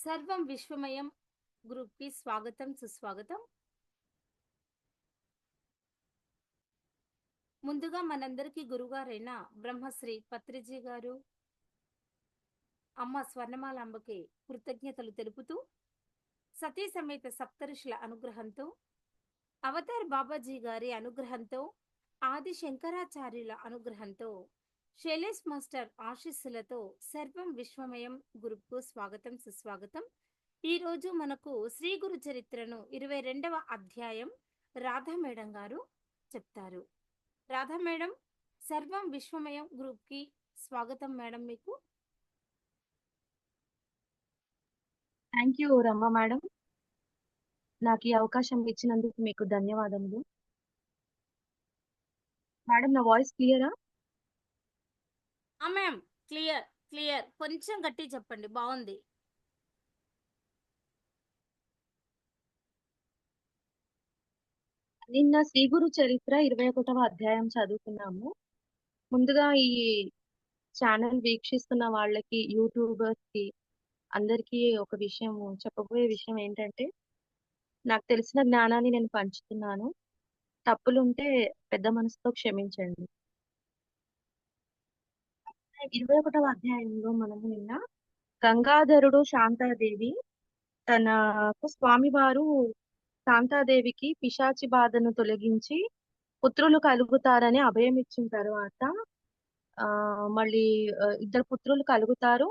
సర్వం విశ్వమయం గ్రూప్కి స్వాగతం సుస్వాగతం. ముందుగా మనందరికీ గురుగారైన బ్రహ్మశ్రీ పత్రిజీ గారు అమ్మ స్వర్ణమాలాంబకి కృతజ్ఞతలు తెలుపుతూ, సతీ సమేత సప్తఋషుల అనుగ్రహంతో, అవతార్ బాబాజీ గారి అనుగ్రహంతో, ఆది శంకరాచార్యుల అనుగ్రహంతో, శైలేష్ మాస్టర్ ఆశీస్సులతో సర్వం విశ్వమయం గ్రూప్కు స్వాగతం సుస్వాగతం. ఈరోజు మనకు శ్రీ గురు చరిత్రను 22వ అధ్యాయం రాధా మేడం గారు చెప్తారు. రాధా మేడం, సర్వం విశ్వమయం గ్రూప్కి స్వాగతం మేడం. మీకు థ్యాంక్ యూ రమ్మ మేడం. నాకు ఈ అవకాశం ఇచ్చినందుకు మీకు ధన్యవాదములు. మేడం, నా వాయిస్ క్లియరా? Ma'am, clear clear. కొంచెం గట్టి చెప్పండి, బాగుంది. నిన్న శ్రీ గురు చరిత్ర 21వ అధ్యాయం చదువుకున్నాము. ముందుగా ఈ ఛానల్ వీక్షిస్తున్న వాళ్ళకి, యూట్యూబర్స్ కి అందరికీ ఒక విషయం చెప్పబోయే విషయం ఏంటంటే, నాకు తెలిసిన జ్ఞానాన్ని నేను పంచుతున్నాను. తప్పులుంటే పెద్ద మనసుతో క్షమించండి. 21వ అధ్యాయంలో మనము నిన్న గంగాధరుడు శాంతాదేవి తనకు స్వామివారు శాంతాదేవికి పిశాచి బాధను తొలగించి పుత్రులు కలుగుతారని అభయం ఇచ్చిన తర్వాత ఆ మళ్ళీ ఇద్దరు పుత్రులు కలుగుతారు.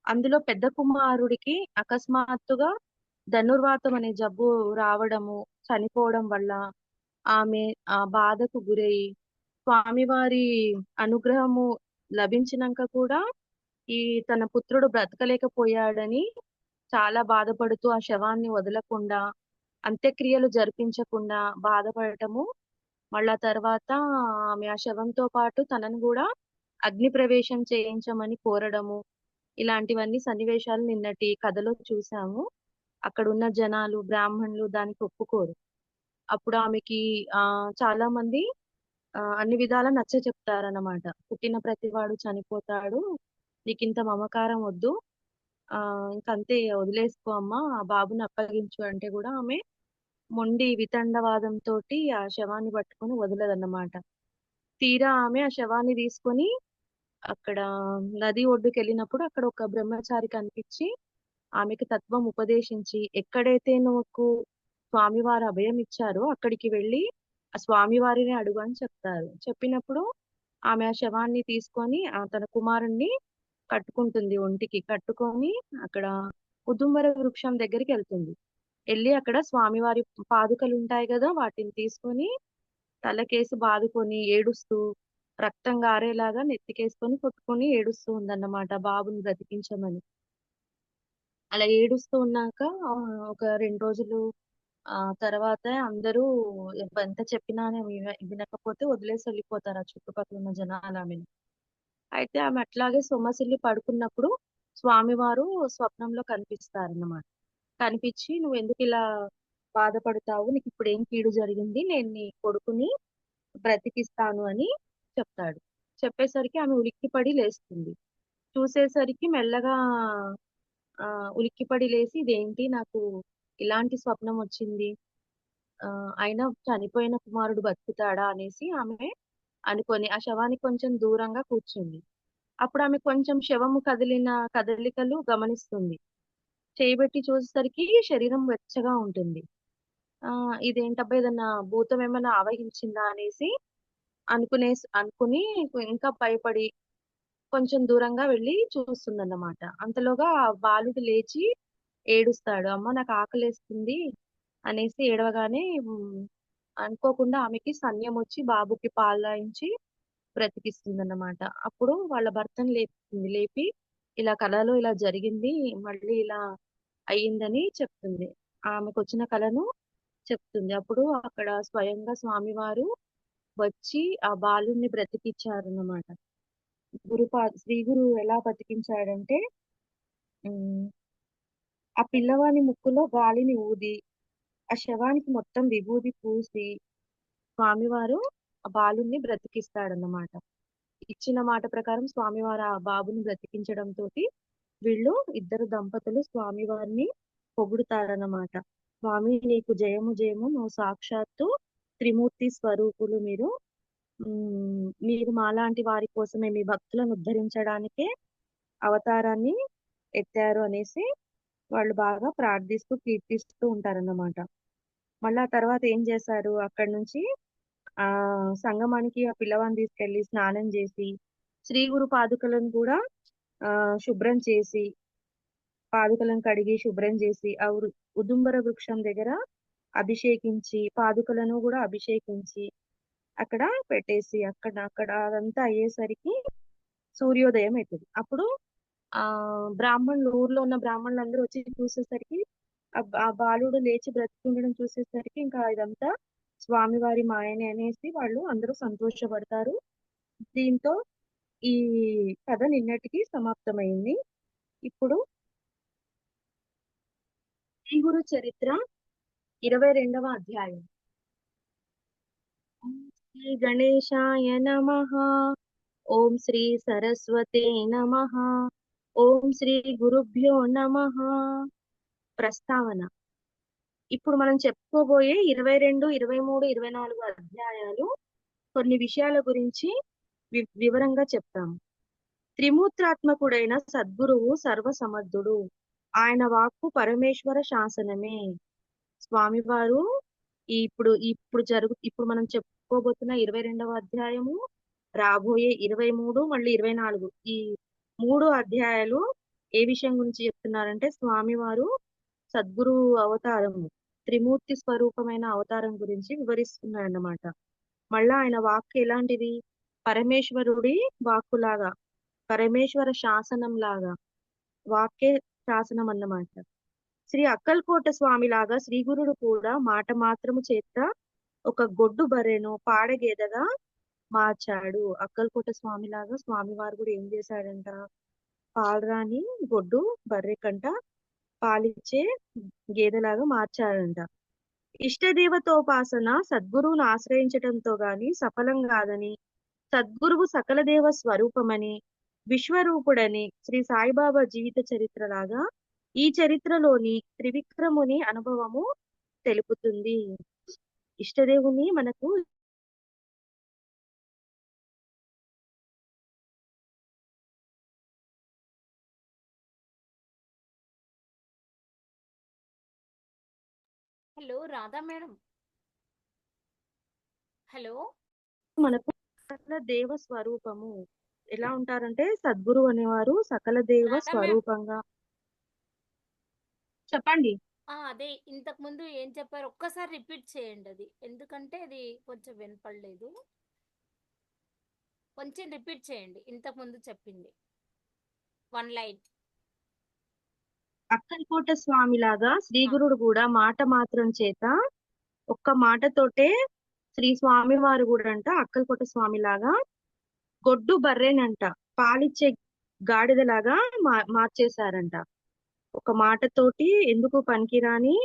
అందులో పెద్ద కుమారుడికి అకస్మాత్తుగా ధనుర్వాతం అనే జబ్బు రావడము, చనిపోవడం వల్ల ఆమె ఆ బాధకు గురై స్వామివారి అనుగ్రహము లభించినాక కూడా ఈ తన పుత్రుడు బ్రతకలేకపోయాడని చాలా బాధపడుతూ ఆ శవాన్ని వదలకుండా, అంత్యక్రియలు జరిపించకుండా బాధపడటము, మళ్ళా తర్వాత ఆమె ఆ శవంతో పాటు తనను కూడా అగ్ని ప్రవేశం చేయించమని కోరడము, ఇలాంటివన్నీ సన్నివేశాలు నిన్నటి కథలో చూసాము. అక్కడ ఉన్న జనాలు, బ్రాహ్మణులు దానికి ఒప్పుకోరు. అప్పుడు ఆమెకి చాలా మంది అన్ని విధాలా నచ్చ చెప్తారన్నమాట. పుట్టిన ప్రతివాడు చనిపోతాడు, నీకింత మమకారం వద్దు, ఇంకంతే వదిలేసుకో అమ్మా, ఆ బాబుని అప్పగించు అంటే కూడా ఆమె మొండి వితండవాదంతో ఆ శవాన్ని పట్టుకొని వదలదన్నమాట. తీరా ఆమె ఆ శవాన్ని తీసుకొని అక్కడ నది ఒడ్డుకి వెళ్ళినప్పుడు అక్కడ ఒక బ్రహ్మచారి కనిపించి ఆమెకి తత్వం ఉపదేశించి, ఎక్కడైతే నువ్వు స్వామివారు అభయం ఇచ్చారో అక్కడికి వెళ్ళి ఆ స్వామివారిని అడుగు అని చెప్తారు. చెప్పినప్పుడు ఆమె ఆ శవాన్ని తీసుకొని తన కుమారుణ్ణి కట్టుకుంటుంది, ఒంటికి కట్టుకొని అక్కడ ఉదుంబర వృక్షం దగ్గరికి వెళ్తుంది. వెళ్ళి అక్కడ స్వామివారి పాదుకలు ఉంటాయి కదా, వాటిని తీసుకొని తలకేసి బాదుకొని ఏడుస్తూ, రక్తం గారేలాగా నెత్తికేసుకొని కొట్టుకొని ఏడుస్తూ ఉందన్నమాట బాబుని బ్రతికించమని. అలా ఏడుస్తూ ఉన్నాక ఒక 2 రోజులు తర్వాత అందరూ ఎంత చెప్పినా ఆమె వినకపోతే వదిలేసి వెళ్ళిపోతారు ఆ చుట్టుపక్కల ఉన్న జనాలు ఆమెను. అయితే ఆమె అట్లాగే సొమ్మసిల్లి పడుకున్నప్పుడు స్వామివారు స్వప్నంలో కనిపిస్తారన్నమాట. కనిపించి, నువ్వు ఎందుకు ఇలా బాధపడతావు, నీకు ఇప్పుడు ఏం కీడు జరిగింది, నేను నీ కొడుకుని బ్రతికిస్తాను అని చెప్తాడు. చెప్పేసరికి ఆమె ఉలిక్కిపడి లేస్తుంది. చూసేసరికి మెల్లగా ఉలిక్కిపడి లేసి, ఇదేంటి నాకు ఇలాంటి స్వప్నం వచ్చింది, అయినా చనిపోయిన కుమారుడు బతుకుతాడా అనేసి ఆమె అనుకొని ఆ శవానికి కొంచెం దూరంగా కూర్చుంది. అప్పుడు ఆమె కొంచెం శవము కదిలిన కదలికలు గమనిస్తుంది. చేయబెట్టి చూసేసరికి శరీరం వెచ్చగా ఉంటుంది. ఇదేంటబ్బా, ఏదన్నా భూతం ఏమైనా ఆవహించిందా అనేసి అనుకుని ఇంకా భయపడి కొంచెం దూరంగా వెళ్ళి చూస్తుందన్నమాట. అంతలోగా ఆ బాలుడు లేచి ఏడుస్తాడు. అమ్మ నాకు ఆకలేస్తుంది అనేసి ఏడవగానే అనుకోకుండా ఆమెకి సన్యం వచ్చి బాబుకి పాలు తాగించి బ్రతికిస్తుందన్నమాట. అప్పుడు వాళ్ళ భర్తను లేపుతుంది. లేపి ఇలా కలలో ఇలా జరిగింది, మళ్ళీ ఇలా అయ్యిందని చెప్తుంది. ఆమెకు వచ్చిన కలను చెప్తుంది. అప్పుడు అక్కడ స్వయంగా స్వామివారు వచ్చి ఆ బాలుని బ్రతికిచ్చారన్నమాట. శ్రీ గురు ఎలా బతికించాడంటే, ఉమ్, ఆ పిల్లవాని ముక్కులో గాలిని ఊది ఆ శవానికి మొత్తం విభూది పూసి స్వామివారు ఆ బాలుని బ్రతికిస్తాడన్నమాట. ఇచ్చిన మాట ప్రకారం స్వామివారు ఆ బాబుని బ్రతికించడం తోటి వీళ్ళు ఇద్దరు దంపతులు స్వామివారిని పొగుడుతారన్నమాట. స్వామి నీకు జయము జయము, నువ్వు సాక్షాత్తు త్రిమూర్తి స్వరూపులు మీరు. మీరు మాలాంటి వారి కోసమే, మీ భక్తులను ఉద్ధరించడానికే అవతారాన్ని ఎత్తారు అనేసి వాళ్ళు బాగా ప్రార్థిస్తూ కీర్తిస్తూ ఉంటారన్నమాట. మళ్ళా తర్వాత ఏం చేశారు, అక్కడి నుంచి ఆ సంగమానికి ఆ పిల్లవాడిని తీసుకెళ్లి స్నానం చేసి శ్రీ గురు పాదుకలను కూడా శుభ్రం చేసి, పాదుకలను కడిగి శుభ్రం చేసి ఆ ఉదుంబర వృక్షం దగ్గర అభిషేకించి, పాదుకలను కూడా అభిషేకించి అక్కడ పెట్టేసి అక్కడ అదంతా అయ్యేసరికి సూర్యోదయం అవుతుంది. అప్పుడు ఊర్లో ఉన్న బ్రాహ్మణులు అందరూ వచ్చి చూసేసరికి ఆ బాలుడు లేచి బ్రతికుండడం చూసేసరికి ఇంకా ఇదంతా స్వామివారి మాయనే అనేసి వాళ్ళు అందరూ సంతోషపడతారు. దీంతో ఈ కథ నిన్నటికి సమాప్తమైంది. ఇప్పుడు శ్రీ గురు చరిత్ర 22వ అధ్యాయం. శ్రీ గణేశాయ నమః. ఓం శ్రీ సరస్వతే నమః. ఓం శ్రీ గురుభ్యో నమః. ప్రస్తావన. ఇప్పుడు మనం చెప్పుకోబోయే 22, 23, 24 అధ్యాయాలు కొన్ని విషయాల గురించి వివరంగా చెప్తాము. త్రిమూర్తాత్మకుడైన సద్గురువు సర్వసమర్థుడు. ఆయన వాక్కు పరమేశ్వర శాసనమే. స్వామివారు ఇప్పుడు మనం చెప్పుకోబోతున్న 22వ అధ్యాయము, రాబోయే 23, మళ్ళీ 24 ఈ 3 అధ్యాయాలు ఏ విషయం గురించి చెప్తున్నారంటే స్వామివారు సద్గురు అవతారము, త్రిమూర్తి స్వరూపమైన అవతారం గురించి వివరిస్తున్నారన్నమాట. మళ్ళా ఆయన వాక్కు ఎలాంటిది, పరమేశ్వరుడి వాక్కులాగా, పరమేశ్వర శాసనం లాగా, వాక్కే శాసనం అన్నమాట. శ్రీ అక్కల్కోట స్వామి లాగా శ్రీ గురుడు కూడా మాట మాత్రము చేత ఒక గొడ్డు బర్రెను పాడగేదగా మార్చాడు. అక్కల్కోట స్వామి లాగా స్వామివారు కూడా ఏం చేశాడంట, పాలరాని గొడ్డు బర్రె కంట పాలిచ్చే గేదెలాగా మార్చాడంట. ఇష్టదేవతోపాసన సద్గురువును ఆశ్రయించటంతో గాని సఫలం కాదని, సద్గురువు సకల దేవ స్వరూపమని, విశ్వరూపుడని శ్రీ సాయిబాబా జీవిత చరిత్ర లాగా ఈ చరిత్రలోని త్రివిక్రముని అనుభవము తెలుపుతుంది. ఇష్టదేవుని మనకు హలో రాధా మేడం. హలో. మనకు సకల దేవ స్వరూపము. ఎలా ఉంటారంటే సద్గురు అనేవారు సకల దేవ రాధా మేడం. స్వరూపంగా. చెప్పండి. అదే ఇంతకు ముందు ఏం చెప్పారు ఒక్కసారి రిపీట్ చేయండి, అది ఎందుకంటే అది కొంచెం వినపడలేదు. కొంచెం రిపీట్ చేయండి ఇంతకు ముందు చెప్పింది 1 లైన్. అక్కల్కోట స్వామి లాగా శ్రీ గురుడు కూడా మాట మాత్రం చేత, ఒక్క మాటతోటే శ్రీ స్వామి వారు కూడా అంట అక్కల్కోట స్వామి లాగా గొడ్డు బర్రెనంట పాలిచ్చే గాడిదలాగా మార్చేశారంట. ఒక మాటతోటి ఎందుకు పనికిరాని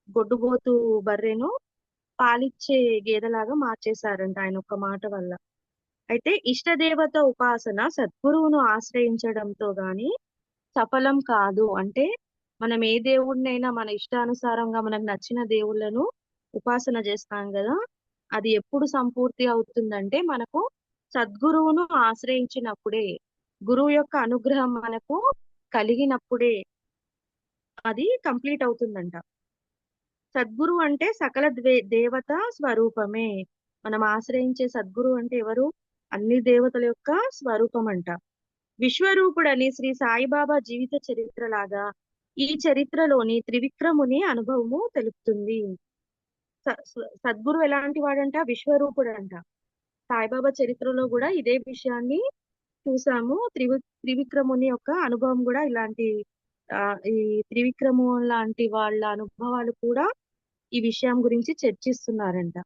గొడ్డుబోతు బర్రెను పాలిచ్చే గేదెలాగా మార్చేశారంట ఆయన ఒక్క మాట వల్ల. అయితే ఇష్టదేవత ఉపాసన సద్గురువును ఆశ్రయించడంతో గాని సఫలం కాదు. అంటే మనం ఏ దేవుడినైనా మన ఇష్టానుసారంగా మనకు నచ్చిన దేవుళ్ళను ఉపాసన చేస్తాం కదా, అది ఎప్పుడు సంపూర్తి అవుతుందంటే మనకు సద్గురువును ఆశ్రయించినప్పుడే, గురువు యొక్క అనుగ్రహం మనకు కలిగినప్పుడే అది కంప్లీట్ అవుతుందంట. సద్గురు అంటే సకల దేవత స్వరూపమే. మనం ఆశ్రయించే సద్గురు అంటే ఎవరు, అన్ని దేవతల యొక్క స్వరూపం అంట. విశ్వరూపుడని శ్రీ సాయిబాబా జీవిత చరిత్ర లాగా ఈ చరిత్రలోని త్రివిక్రముని అనుభవము తెలుపుతుంది. సద్గురు ఎలాంటి వాడంట, విశ్వరూపుడంట. సాయిబాబా చరిత్రలో కూడా ఇదే విషయాన్ని చూసాము. త్రివిక్రముని యొక్క అనుభవం కూడా ఇలాంటి ఈ త్రివిక్రము లాంటి వాళ్ళ అనుభవాలు కూడా ఈ విషయం గురించి చర్చిస్తున్నారంట.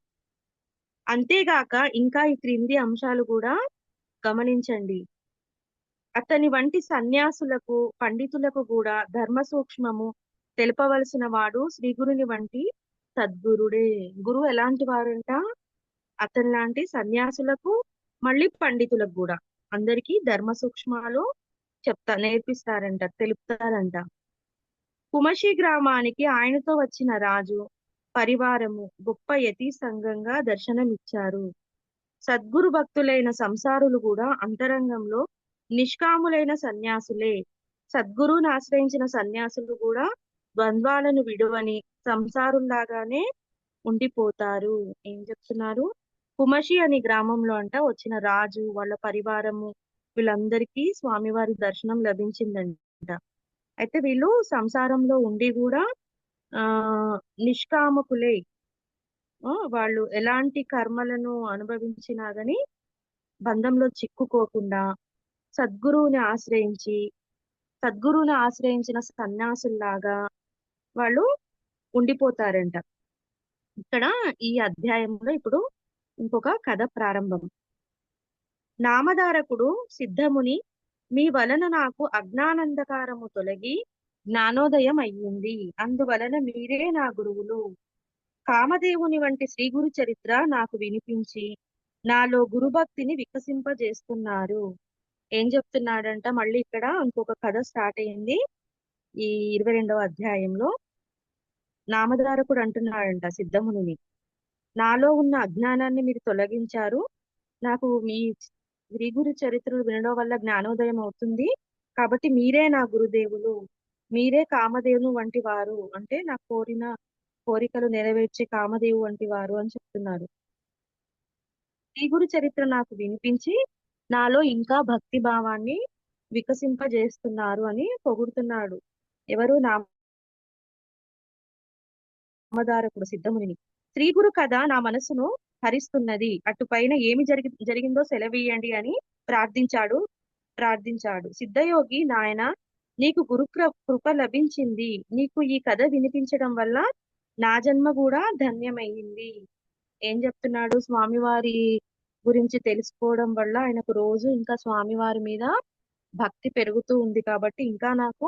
అంతేగాక ఇంకా ఈ క్రింది అంశాలు కూడా గమనించండి. అతని వంటి సన్యాసులకు, పండితులకు కూడా ధర్మ సూక్ష్మము తెలుపవలసిన వాడు శ్రీ గురుని వంటి సద్గురుడే. గురువు ఎలాంటి వారంట, అతని లాంటి సన్యాసులకు మళ్ళీ పండితులకు కూడా అందరికీ ధర్మ సూక్ష్మాలు నేర్పిస్తారంట, తెలుపుతారంట. కుమషి గ్రామానికి ఆయనతో వచ్చిన రాజు పరివారము గొప్ప యతి సంఘంగా దర్శనమిచ్చారు. సద్గురు భక్తులైన సంసారులు కూడా అంతరంగంలో నిష్కాములైన సన్యాసులే. సద్గురువుని ఆశ్రయించిన సన్యాసులు కూడా ద్వంద్వాలను విడువని సంసారుల్లాగానే ఉండిపోతారు. ఏం చెప్తున్నారు? కుమషి అనే గ్రామంలో అంట వచ్చిన రాజు వాళ్ళ పరివారము వీళ్ళందరికీ స్వామివారి దర్శనం లభించిందంట. అయితే వీళ్ళు సంసారంలో ఉండి కూడా ఆ నిష్కామకులే. వాళ్ళు ఎలాంటి కర్మలను అనుభవించినా గాని బంధంలో చిక్కుకోకుండా సద్గురువుని ఆశ్రయించి సద్గురువుని ఆశ్రయించిన సన్యాసుల్లాగా వాళ్ళు ఉండిపోతారంట. ఇక్కడ ఈ అధ్యాయంలో ఇప్పుడు ఇంకొక కథ ప్రారంభం. నామధారకుడు సిద్ధముని, మీ వలన నాకు అజ్ఞానంధకారము తొలగి జ్ఞానోదయం అయ్యింది. అందువలన మీరే నా గురువులు. కామదేవుని వంటి శ్రీ గురు చరిత్ర నాకు వినిపించి నాలో గురుభక్తిని వికసింపజేస్తున్నారు. ఏం చెప్తున్నాడంట? మళ్ళీ ఇక్కడ ఇంకొక కథ స్టార్ట్ అయింది ఈ 22వ అధ్యాయంలో. నామధారకుడు అంటున్నాడంట సిద్ధముని, నాలో ఉన్న అజ్ఞానాన్ని మీరు తొలగించారు. నాకు మీ శ్రీ గురు చరిత్రలు వినడం వల్ల జ్ఞానోదయం అవుతుంది. కాబట్టి మీరే నా గురుదేవులు, మీరే కామదేవుని వంటి వారు, అంటే నా కోరికలు నెరవేర్చే కామదేవు వంటి వారు అని చెప్తున్నారు. శ్రీ గురు చరిత్ర నాకు వినిపించి నాలో ఇంకా భక్తి భావాన్ని వికసింపజేస్తున్నారు అని పొగుడుతున్నాడు. ఎవరు? నామధారకుడు సిద్ధముని. శ్రీ గురు కథ నా మనసును హరిస్తున్నది. అటుపైన ఏమి జరిగిందో సెలవీయండి అని ప్రార్థించాడు. సిద్ధయోగి, నాయన నీకు కృప లభించింది. నీకు ఈ కథ వినిపించడం వల్ల నా జన్మ కూడా ధన్యమయ్యింది. ఏం చెప్తున్నాడు? స్వామివారి గురించి తెలుసుకోవడం వల్ల ఆయనకు రోజు ఇంకా స్వామివారి మీద భక్తి పెరుగుతూ ఉంది. కాబట్టి ఇంకా నాకు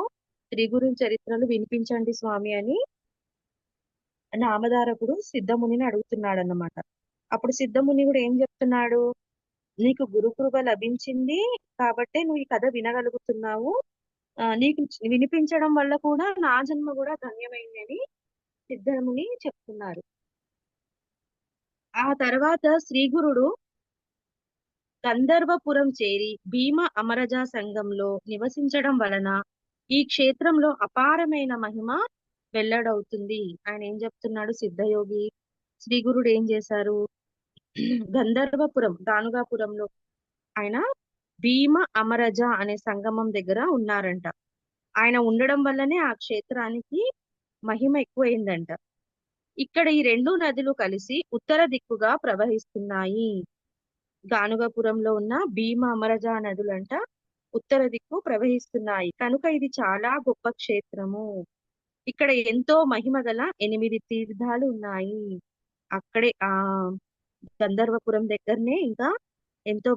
శ్రీ గురు చరిత్రలు వినిపించండి స్వామి అని నామధారకుడు సిద్ధమునిని అడుగుతున్నాడు అన్నమాట. అప్పుడు సిద్ధముని కూడా ఏం చెప్తున్నాడు? నీకు గురుకృప లభించింది కాబట్టే నువ్వు ఈ కథ వినగలుగుతున్నావు. నీకు వినిపించడం వల్ల కూడా నా జన్మ కూడా ధన్యమైంది అని సిద్ధముని చెప్తున్నారు. ఆ తర్వాత శ్రీగురుడు గంధర్వపురం చేరి భీమ అమరజ సంఘంలో నివసించడం వలన ఈ క్షేత్రంలో అపారమైన మహిమ వెల్లడవుతుంది. ఆయన ఏం చెప్తున్నాడు? సిద్ధయోగి శ్రీగురుడు ఏం చేశారు? గంధర్వపురం గానుగాపురంలో ఆయన భీమ అమరజ అనే సంగమం దగ్గర ఉన్నారంట. ఆయన ఉండడం వల్లనే ఆ క్షేత్రానికి మహిమ ఎక్కువైందంట. ఇక్కడ ఈ రెండు నదులు కలిసి ఉత్తర దిక్కుగా ప్రవహిస్తున్నాయి. గానుగాపురంలో ఉన్న భీమ అమరజ నదులంట ఉత్తర దిక్కు ప్రవహిస్తున్నాయి కనుక ఇది చాలా గొప్ప క్షేత్రము. ఇక్కడ ఎంతో మహిమ గల 8 తీర్థాలు ఉన్నాయి. అక్కడే ఆ గంధర్వపురం దగ్గరనే ఇంకా ఎంతో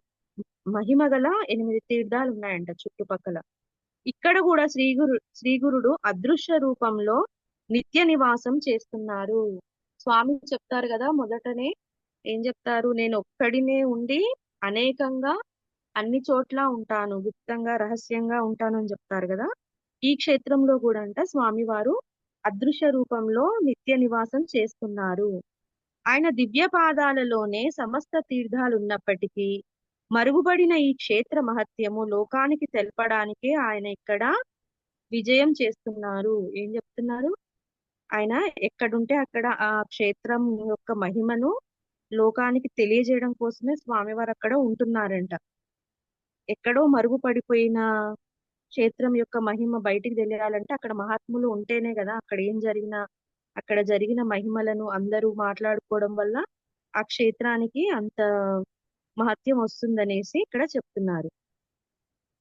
మహిమ గల 8 తీర్థాలు ఉన్నాయంట చుట్టుపక్కల. ఇక్కడ కూడా శ్రీగురుడు అదృశ్య రూపంలో నిత్య నివాసం చేస్తున్నారు. స్వామి చెప్తారు కదా, మొదటనే ఏం చెప్తారు? నేను ఒక్కడినే ఉండి అనేకంగా అన్ని చోట్ల ఉంటాను, గుప్తంగా రహస్యంగా ఉంటాను అని చెప్తారు కదా. ఈ క్షేత్రంలో కూడా అంట స్వామివారు అదృశ్య రూపంలో నిత్య నివాసం చేస్తున్నారు. ఆయన దివ్య పాదాలలోనే సమస్త తీర్థాలు ఉన్నప్పటికీ మరుగుపడిన ఈ క్షేత్ర మహత్యము లోకానికి తెలపడానికే ఆయన ఇక్కడ విజయం చేస్తున్నారు. ఏం చెప్తున్నారు? ఆయన ఎక్కడుంటే అక్కడ ఆ క్షేత్రం యొక్క మహిమను లోకానికి తెలియజేయడం కోసమే స్వామివారు అక్కడ ఉంటున్నారంట. ఎక్కడో మరుగుపడిపోయిన క్షేత్రం యొక్క మహిమ బయటికి తెలియాలంటే అక్కడ మహాత్ములు ఉంటేనే కదా. అక్కడ జరిగిన మహిమలను అందరూ మాట్లాడుకోవడం వల్ల ఆ క్షేత్రానికి అంత మహత్యం వస్తుందనేసి ఇక్కడ చెప్తున్నారు.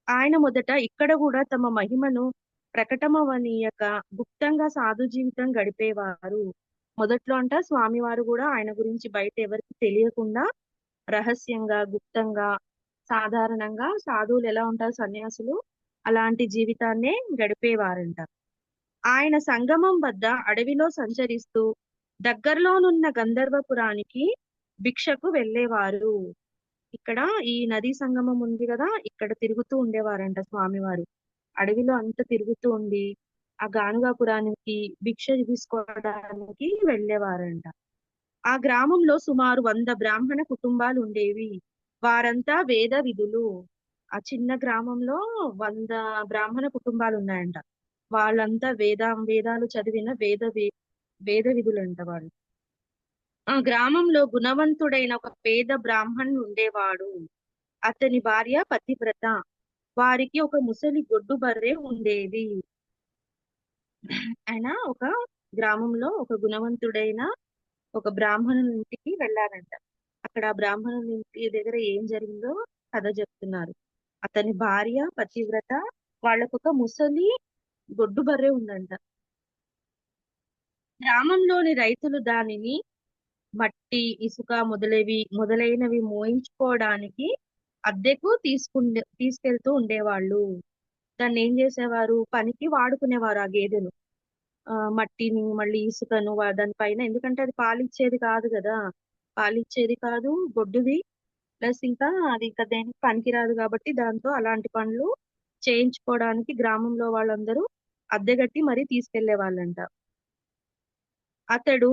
ఆయన మొదట ఇక్కడ కూడా తమ మహిమను ప్రకటమవనీయక గుప్తంగా సాధు జీవితం గడిపేవారు. మొదట్లో అంట స్వామివారు కూడా ఆయన గురించి బయట ఎవరికి తెలియకుండా రహస్యంగా గుప్తంగా సాధారణంగా సాధువులు ఎలా ఉంటారు, సన్యాసులు అలాంటి జీవితాన్నే గడిపేవారంట. ఆయన సంగమం వద్ద అడవిలో సంచరిస్తూ దగ్గరలోనున్న గంధర్వపురానికి భిక్షకు వెళ్ళేవారు. ఇక్కడ ఈ నదీ సంగమం ఉంది కదా, ఇక్కడ తిరుగుతూ ఉండేవారంట స్వామివారు. అడవిలో అంత తిరుగుతూ ఉండి ఆ గానుగాపురానికి భిక్ష తీసుకోవడానికి వెళ్ళేవారంట. ఆ గ్రామంలో సుమారు 100 బ్రాహ్మణ కుటుంబాలు ఉండేవి. వారంతా వేద విధులు. ఆ చిన్న గ్రామంలో 100 బ్రాహ్మణ కుటుంబాలు ఉన్నాయంట. వాళ్ళంతా వేదాలు చదివిన వేద విధులంట వాళ్ళు. ఆ గ్రామంలో గుణవంతుడైన ఒక పేద బ్రాహ్మణుడు ఉండేవాడు. అతని భార్య పతివ్రత. వారికి ఒక ముసలి గొడ్డు బర్రె ఉండేది. ఆయన ఒక గ్రామంలో ఒక గుణవంతుడైన ఒక బ్రాహ్మణుని ఇంటికి వెళ్ళారంట. అక్కడ ఆ బ్రాహ్మణుని ఇంటి దగ్గర ఏం జరిగిందో కథ చెప్తున్నారు. అతని భార్య పతివ్రత, వాళ్ళకు ఒక ముసలి గొడ్డు బర్రె ఉందంట. గ్రామంలోని రైతులు దానిని మట్టి, ఇసుక మొదలైనవి మోయించుకోవడానికి అద్దెకు తీసుకెళ్తూ ఉండేవాళ్ళు. దాన్ని ఏం చేసేవారు, పనికి వాడుకునేవారు ఆ గేదెను. మట్టిని మళ్ళీ ఇసుకను దానిపైన, ఎందుకంటే అది పాలిచ్చేది కాదు కదా, పాలిచ్చేది కాదు, గొడ్డుది. ప్లస్ ఇంకా అది ఇంకా దేనికి పనికిరాదు కాబట్టి దాంతో అలాంటి పనులు చేయించుకోవడానికి గ్రామంలో వాళ్ళందరూ అద్దెగట్టి మరీ తీసుకెళ్లే వాళ్ళంట. అతడు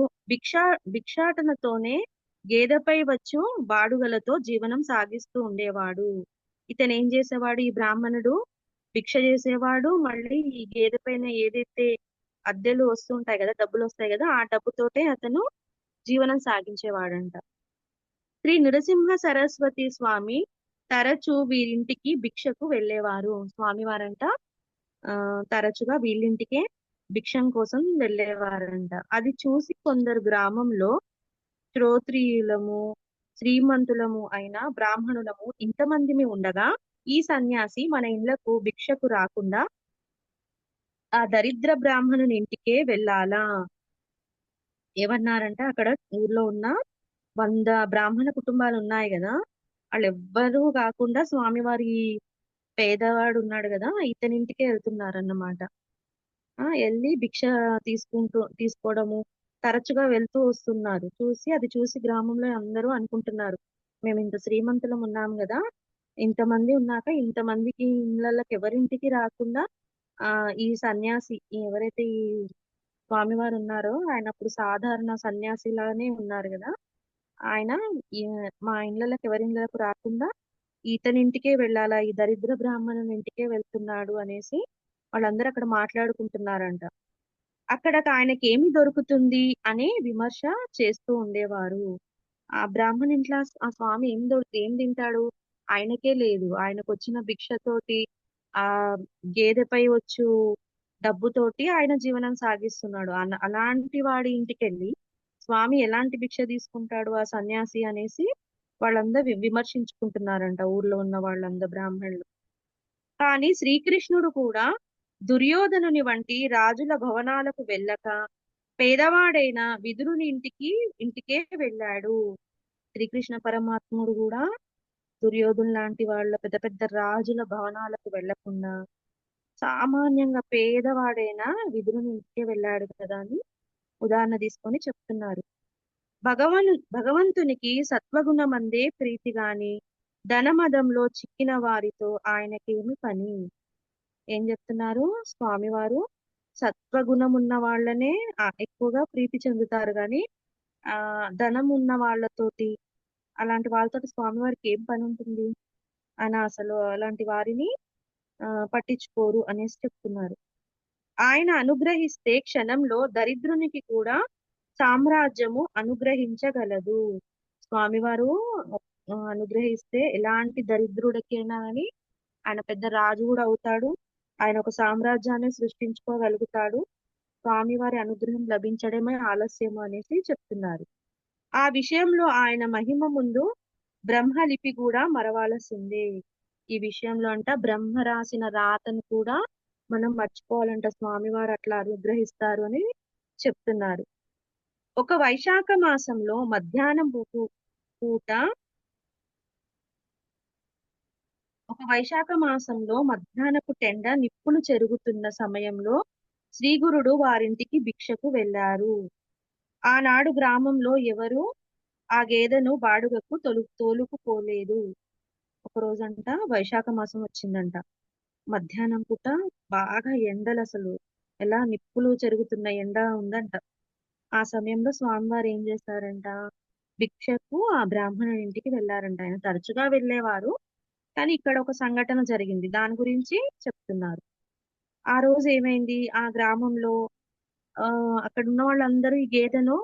భిక్షాటనతోనే గేదెపై వచ్చు బాడుగలతో జీవనం సాగిస్తూ ఉండేవాడు. ఇతను ఏం చేసేవాడు, ఈ బ్రాహ్మణుడు భిక్ష చేసేవాడు, మళ్ళీ ఈ గేదె పైన ఏదైతే అద్దెలు వస్తుంటాయి కదా, డబ్బులు వస్తాయి కదా, ఆ డబ్బుతోటే అతను జీవనం సాగించేవాడంట. శ్రీ నరసింహ సరస్వతి స్వామి తరచూ వీరింటికి భిక్షకు వెళ్ళేవారు. స్వామివారంట తరచుగా వీళ్ళింటికే భిక్షం కోసం వెళ్ళేవారంట. అది చూసి కొందరు గ్రామంలో శ్రోత్రియులము, శ్రీమంతులము అయిన బ్రాహ్మణులము ఇంతమందిమి ఉండగా ఈ సన్యాసి మన ఇళ్లకు భిక్షకు రాకుండా ఆ దరిద్ర బ్రాహ్మణుని ఇంటికే వెళ్ళాలా? ఏమన్నారంటే, అక్కడ ఊర్లో ఉన్న 100 బ్రాహ్మణ కుటుంబాలు ఉన్నాయి కదా, వాళ్ళు ఎవ్వరూ కాకుండా స్వామివారి పేదవాడు ఉన్నాడు కదా, ఇతనింటికే వెళ్తున్నారన్నమాట. వెళ్ళి భిక్ష తీసుకోవడము తరచుగా వెళ్తూ వస్తున్నారు. అది చూసి గ్రామంలో అందరూ అనుకుంటున్నారు, మేము ఇంత శ్రీమంతులం ఉన్నాం కదా, ఇంతమంది ఉన్నాక ఇంతమందికి ఇళ్ళకి ఎవరింటికి రాకుండా ఈ సన్యాసి ఎవరైతే ఈ స్వామివారు ఉన్నారో, ఆయన అప్పుడు సాధారణ సన్యాసిలానే ఉన్నారు కదా, ఆయన మా ఇళ్ళకి ఎవరి ఇళ్ళకు రాకుండా ఇతనింటికే వెళ్ళాలా, ఈ దరిద్ర బ్రాహ్మణుని ఇంటికే వెళ్తున్నాడు అనేసి వాళ్ళందరూ అక్కడ మాట్లాడుకుంటున్నారంట. అక్కడ ఆయనకి ఏమి దొరుకుతుంది అని విమర్శ చేస్తూ ఉండేవారు. ఆ బ్రాహ్మణ్ ఇంట్లో ఆ స్వామి ఏం తింటాడు, ఆయనకే లేదు. ఆయనకు వచ్చిన భిక్షతోటి ఆ గేదెపై వచ్చు డబ్బుతోటి ఆయన జీవనం సాగిస్తున్నాడు. అలాంటి వాడి ఇంటికి వెళ్ళి స్వామి ఎలాంటి భిక్ష తీసుకుంటాడు ఆ సన్యాసి అనేసి వాళ్ళందరూ విమర్శించుకుంటున్నారంట, ఊర్లో ఉన్న వాళ్ళందరూ బ్రాహ్మణులు. కానీ శ్రీకృష్ణుడు కూడా దుర్యోధనుని వంటి రాజుల భవనాలకు వెళ్ళక పేదవాడైన విదురుని ఇంటికే వెళ్ళాడు. శ్రీకృష్ణ పరమాత్ముడు కూడా దుర్యోధను లాంటి వాళ్ళ పెద్ద పెద్ద రాజుల భవనాలకు వెళ్లకుండా సామాన్యంగా పేదవాడైన విదురుని ఇంటికే వెళ్ళాడు కదా అని ఉదాహరణ తీసుకొని చెప్తున్నారు. భగవంతునికి సత్వగుణమందే ప్రీతి గాని ధనమదంలో చిక్కిన వారితో ఆయనకేమి పని. ఏం చెప్తున్నారు, స్వామివారు సత్వగుణం ఉన్న వాళ్ళనే ఎక్కువగా ప్రీతి చెందుతారు కానీ ధనం ఉన్న వాళ్ళతోటి అలాంటి వాళ్ళతోటి స్వామివారికి ఏం పని ఉంటుంది అని అసలు అలాంటి వారిని పట్టించుకోరు అనేసి చెప్తున్నారు. ఆయన అనుగ్రహిస్తే క్షణంలో దరిద్రునికి కూడా సామ్రాజ్యము అనుగ్రహించగలదు. స్వామివారు అనుగ్రహిస్తే ఎలాంటి దరిద్రుడికైనా అని ఆయన పెద్ద రాజు కూడా అవుతాడు, ఆయన ఒక సామ్రాజ్యాన్ని సృష్టించుకోగలుగుతాడు. స్వామివారి అనుగ్రహం లభించడమే ఆలస్యము అనేసి చెప్తున్నారు. ఆ విషయంలో ఆయన మహిమ ముందు బ్రహ్మలిపి కూడా మరవాల్సిందే. ఈ విషయంలో అంట బ్రహ్మ రాసిన రాతను కూడా మనం మర్చిపోవాలంట, స్వామివారు అట్లా అనుగ్రహిస్తారు అని చెప్తున్నారు. ఒక వైశాఖ మాసంలో మధ్యాహ్నం పూట మధ్యాహ్నపు టెండ నిప్పులు చెరుగుతున్న సమయంలో శ్రీగురుడు వారింటికి భిక్షకు వెళ్లారు. ఆనాడు గ్రామంలో ఎవరు ఆ గేదెను బాడుగకు తోలుకుపోలేదు. ఒక రోజంట వైశాఖ మాసం వచ్చిందంట. మధ్యాహ్నం పూట బాగా ఎండలు అసలు ఎలా నిప్పులు చెరుగుతున్న ఎండ ఉందంట. ఆ సమయంలో స్వామివారు ఏం చేశారంట, భిక్షకు ఆ బ్రాహ్మణుడి ఇంటికి వెళ్ళారంట. ఆయన తరచుగా వెళ్ళేవారు, కానీ ఇక్కడ ఒక సంఘటన జరిగింది, దాని గురించి చెప్తున్నారు. ఆ రోజు ఏమైంది, ఆ గ్రామంలో అక్కడ ఉన్న వాళ్ళందరూ ఈ గేదెను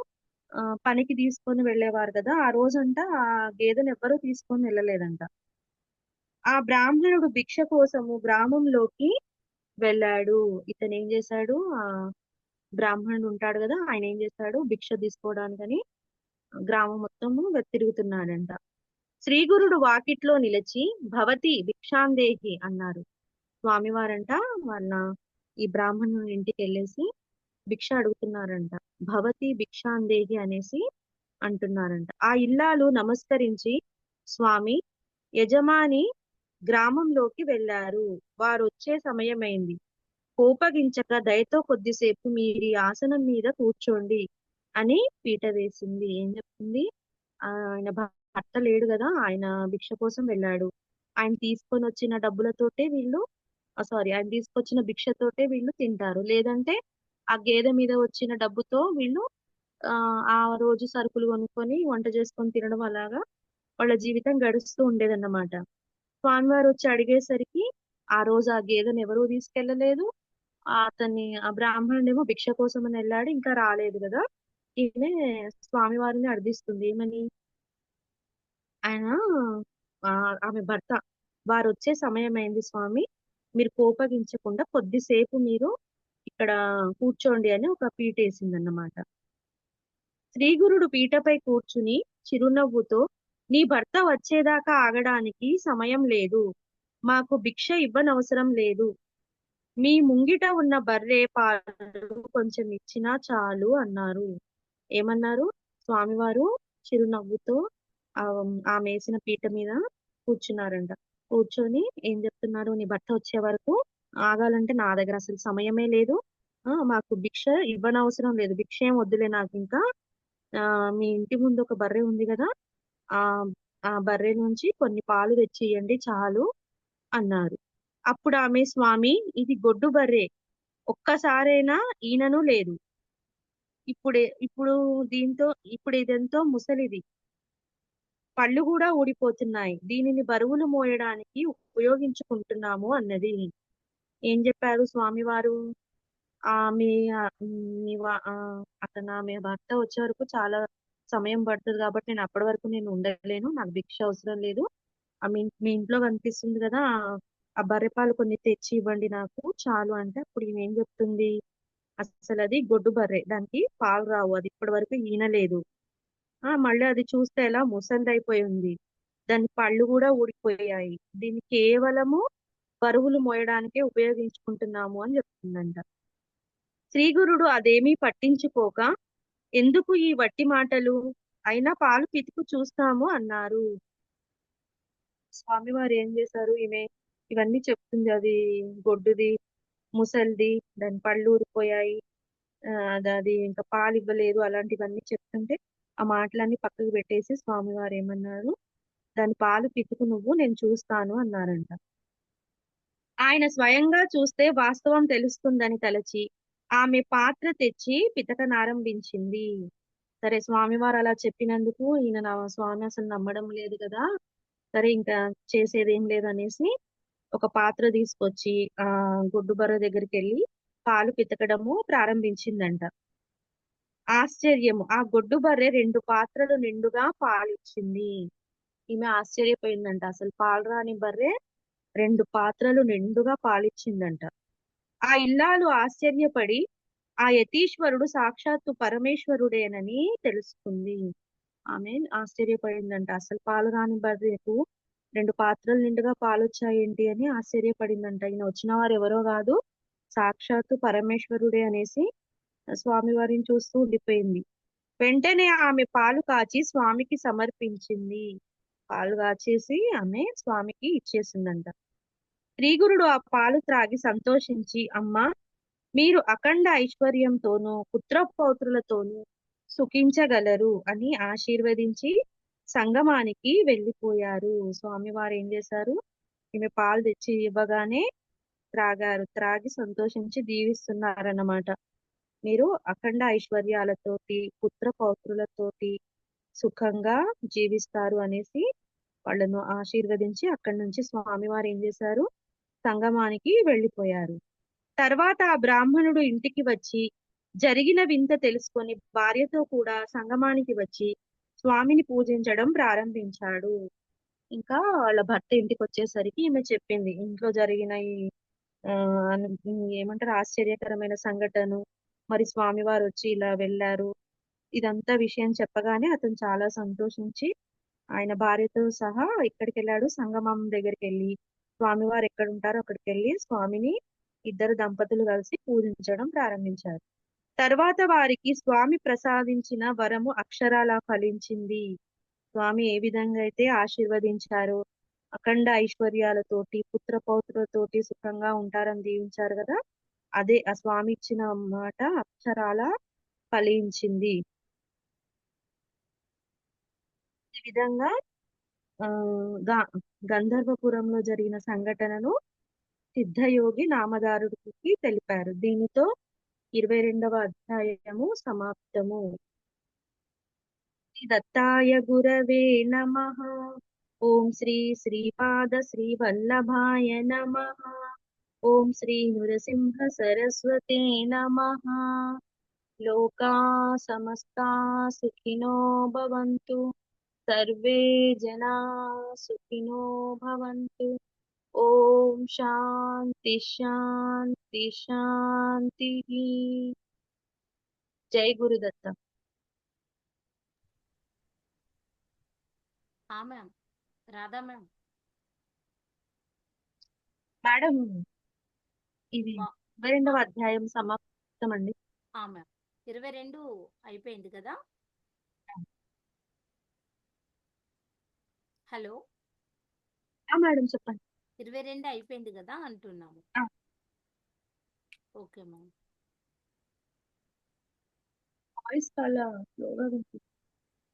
పనికి తీసుకొని వెళ్ళేవారు కదా. ఆ రోజంట ఆ గేదెను ఎవ్వరూ తీసుకొని వెళ్ళలేదంట. ఆ బ్రాహ్మణుడు భిక్ష కోసము గ్రామంలోకి వెళ్ళాడు. ఇతను ఏం చేశాడు, ఆ బ్రాహ్మణుడు ఉంటాడు కదా, ఆయన ఏం చేశాడు, భిక్ష తీసుకోవడానికని గ్రామం మొత్తము తిరుగుతున్నాడంట. శ్రీగురుడు వాకిట్లో నిలిచి భవతి భిక్షాందేహి అన్నారు. స్వామివారంట వాళ్ళ ఈ బ్రాహ్మణుని ఇంటికి వెళ్ళేసి భిక్ష అడుగుతున్నారంట. భవతి భిక్షాందేహి అనేసి అంటున్నారంట. ఆ ఇల్లాలు నమస్కరించి, స్వామి, యజమాని గ్రామంలోకి వెళ్ళారు, వారు వచ్చే సమయమైంది, కోపగించక దయతో కొద్దిసేపు మీరి ఆసనం మీద కూర్చోండి అని పీట వేసింది. ఏం చెప్తుంది, ఆయన భర్త లేడు కదా, ఆయన భిక్ష కోసం వెళ్ళాడు. ఆయన తీసుకొని వచ్చిన డబ్బులతోటే వీళ్ళు ఆయన తీసుకొచ్చిన భిక్షతోటే వీళ్ళు తింటారు, లేదంటే ఆ గేదె మీద వచ్చిన డబ్బుతో వీళ్ళు ఆ ఆ రోజు సరుకులు కొనుక్కొని వంట చేసుకొని తినడం, అలాగా వాళ్ళ జీవితం గడుస్తూ ఉండేదన్నమాట. స్వామివారు వచ్చి అడిగేసరికి ఆ రోజు ఆ గేదెను ఎవరూ తీసుకెళ్లలేదు. ఆ బ్రాహ్మణుడేమో భిక్ష కోసం అని వెళ్ళాడు, ఇంకా రాలేదు కదా. ఈమె స్వామివారిని అర్థిస్తుంది ఏమని, ఆయన ఆమె భర్త, వారు వచ్చే సమయమైంది స్వామి, మీరు కోపగించకుండా కొద్దిసేపు మీరు ఇక్కడ కూర్చోండి అని ఒక పీట వేసిందన్నమాట. శ్రీగురుడు పీటపై కూర్చుని చిరునవ్వుతో, నీ భర్త వచ్చేదాకా ఆగడానికి సమయం లేదు, మాకు భిక్ష ఇవ్వనవసరం లేదు, మీ ముంగిట ఉన్న బర్రె పాలు కొంచెం ఇచ్చినా చాలు అన్నారు. ఏమన్నారు, స్వామివారు చిరునవ్వుతో ఆ ఆమె వేసిన పీట మీద కూర్చున్నారంట. కూర్చొని ఏం చెప్తున్నారు, నీ భర్త వచ్చే వరకు ఆగాలంటే నా దగ్గర అసలు సమయమే లేదు, మాకు భిక్ష ఇవ్వనవసరం లేదు, భిక్ష ఏం వద్దులే నాకు ఇంకా, మీ ఇంటి ముందు ఒక బర్రె ఉంది కదా, ఆ ఆ బర్రె నుంచి కొన్ని పాలు తెచ్చి ఇయ్యండి చాలు అన్నారు. అప్పుడు ఆమె, స్వామి, ఇది గొడ్డు బర్రె, ఒక్కసారైనా ఈనను లేదు, ఇప్పుడు దీంతో ఇప్పుడు ఇదెంతో ముసలిది, పళ్ళు కూడా ఊడిపోతున్నాయి, దీనిని బరువులు మోయడానికి ఉపయోగించుకుంటున్నాము అన్నది. ఏం చెప్పారు స్వామివారు, ఆమె అతను ఆమె భర్త వచ్చే వరకు చాలా సమయం పడుతుంది కాబట్టి నేను అప్పటి వరకు నేను ఉండలేను, నాకు భిక్ష అవసరం లేదు, మీ ఇంట్లో కనిపిస్తుంది కదా, ఆ బర్రె పాలు కొన్ని తెచ్చి ఇవ్వండి నాకు చాలు అంటే, అప్పుడు ఈమె ఏం చెప్తుంది, అసలు అది గొడ్డు బర్రె, దానికి పాలు రావు, అది ఇప్పటి వరకు ఈనలేదు, మళ్ళీ అది చూస్తే ఎలా ముసలిదైపోయి ఉంది, దాని పళ్ళు కూడా ఊడిపోయాయి, దీన్ని కేవలము బరువులు మోయడానికే ఉపయోగించుకుంటున్నాము అని చెప్తుందంట. శ్రీగురుడు అదేమీ పట్టించుకోక, ఎందుకు ఈ వట్టి మాటలు, అయినా పాలు పితుకు చూస్తాము అన్నారు. స్వామివారు ఏం చేశారు, ఇవన్నీ చెప్తుంది, అది గొడ్డుది, ముసలిది, దాని పళ్ళు ఊడిపోయాయి, అది ఇంకా పాలు ఇవ్వలేదు, అలాంటివన్నీ చెప్తుంటే ఆ మాటలన్నీ పక్కకు పెట్టేసి స్వామివారు ఏమన్నారు, దాని పాలు పితుకు నువ్వు, నేను చూస్తాను అన్నారంట. ఆయన స్వయంగా చూస్తే వాస్తవం తెలుస్తుందని తలచి ఆమె పాత్ర తెచ్చి పితకనారంభించింది. సరే, స్వామివారు అలా చెప్పినందుకు ఈయన నా స్వామి అసలు నమ్మడం లేదు కదా, సరే ఇంకా చేసేది ఏం లేదనేసి ఒక పాత్ర తీసుకొచ్చి ఆ గుడ్డు బర్రె దగ్గరికి వెళ్ళి పాలు పితకడము ప్రారంభించిందంట. ఆశ్చర్యము, ఆ గొడ్డు బర్రె 2 పాత్రలు నిండుగా పాలిచ్చింది. ఈమె ఆశ్చర్యపోయిందంట, అసలు పాలు రాని బర్రె 2 పాత్రలు నిండుగా పాలిచ్చిందంట. ఆ ఇల్లాలు ఆశ్చర్యపడి, ఆ యతీశ్వరుడు సాక్షాత్తు పరమేశ్వరుడేనని తెలుసుకుంది. ఆమె ఆశ్చర్యపడిందంట, అసలు పాలు రాని బర్రెకు 2 పాత్రలు నిండుగా పాలొచ్చాయేంటి అని ఆశ్చర్యపడిందంట. ఈయన వచ్చిన వారు ఎవరో కాదు, సాక్షాత్తు పరమేశ్వరుడే అనేసి స్వామివారిని చూస్తూ ఉండిపోయింది. వెంటనే ఆమె పాలు కాచి స్వామికి సమర్పించింది. పాలు కాచేసి ఆమె స్వామికి ఇచ్చేసిందంట. శ్రీగురుడు ఆ పాలు త్రాగి సంతోషించి, అమ్మా, మీరు అఖండ ఐశ్వర్యంతోనూ పుత్రపౌత్రులతోనూ సుఖించగలరు అని ఆశీర్వదించి సంగమానికి వెళ్ళిపోయారు. స్వామివారు ఏం చేశారు? ఈమె పాలు తెచ్చి ఇవ్వగానే త్రాగారు. త్రాగి సంతోషించి దీవిస్తున్నారన్నమాట. మీరు అఖండ ఐశ్వర్యాలతోటి పుత్ర పౌత్రులతోటి సుఖంగా జీవిస్తారు అనేసి వాళ్ళను ఆశీర్వదించి అక్కడి నుంచి స్వామివారు ఏం చేశారు? సంగమానికి వెళ్ళిపోయారు. తర్వాత ఆ బ్రాహ్మణుడు ఇంటికి వచ్చి జరిగిన వింత తెలుసుకొని భార్యతో కూడా సంగమానికి వచ్చి స్వామిని పూజించడం ప్రారంభించాడు. ఇంకా వాళ్ళ భర్త ఇంటికి వచ్చేసరికి ఈమె చెప్పింది ఇంట్లో జరిగిన ఈ ఆ, ఏమంటారు ఆశ్చర్యకరమైన సంఘటన, మరి స్వామివారు వచ్చి ఇలా వెళ్ళారు, ఇదంతా విషయం చెప్పగానే అతను చాలా సంతోషించి ఆయన భార్యతో సహా ఎక్కడికి వెళ్ళాడు? సంగమం దగ్గరికి వెళ్ళి స్వామివారు ఎక్కడ ఉంటారో అక్కడికి వెళ్ళి స్వామిని ఇద్దరు దంపతులు కలిసి పూజించడం ప్రారంభించారు. తర్వాత వారికి స్వామి ప్రసాదించిన వరము అక్షరాలా ఫలించింది. స్వామి ఏ విధంగా అయితే ఆశీర్వదించారో అఖండ ఐశ్వర్యాలతోటి పుత్ర పౌత్రులతోటి సుఖంగా ఉంటారని దీవించారు కదా, అదే ఆ స్వామి ఇచ్చిన మాట అక్షరాల ఫలించింది. ఈ విధంగా ఆ గంధర్వపురంలో జరిగిన సంఘటనను సిద్ధయోగి నామధారుడికి తెలిపారు. దీనితో 22వ అధ్యాయము సమాప్తము. శ్రీ దత్తాయ గురవే నమః. ఓం శ్రీ శ్రీపాద శ్రీ వల్లభాయ నమః. ఓం శ్రీ నృసింహ సరస్వతే నమః. లోకా సమస్తా సుఖినో భవంతు. సర్వే జనా సుఖినో భవంతు. ఓం శాంతి శాంతి శాంతి. జై Gurudatta. Ma'am. Radha ma'am. Madam, ఇది మా 22వ అధ్యాయం సమాప్తం అండి. మ్యామ్. 22 అయిపోయింది కదా. హలో. మేడం చెప్పండి. 22 అయిపోయింది కదా అంటున్నాము. ఆ, ఓకే మ్యామ్. వాయిస్ చాలా స్లోగా ఉంది.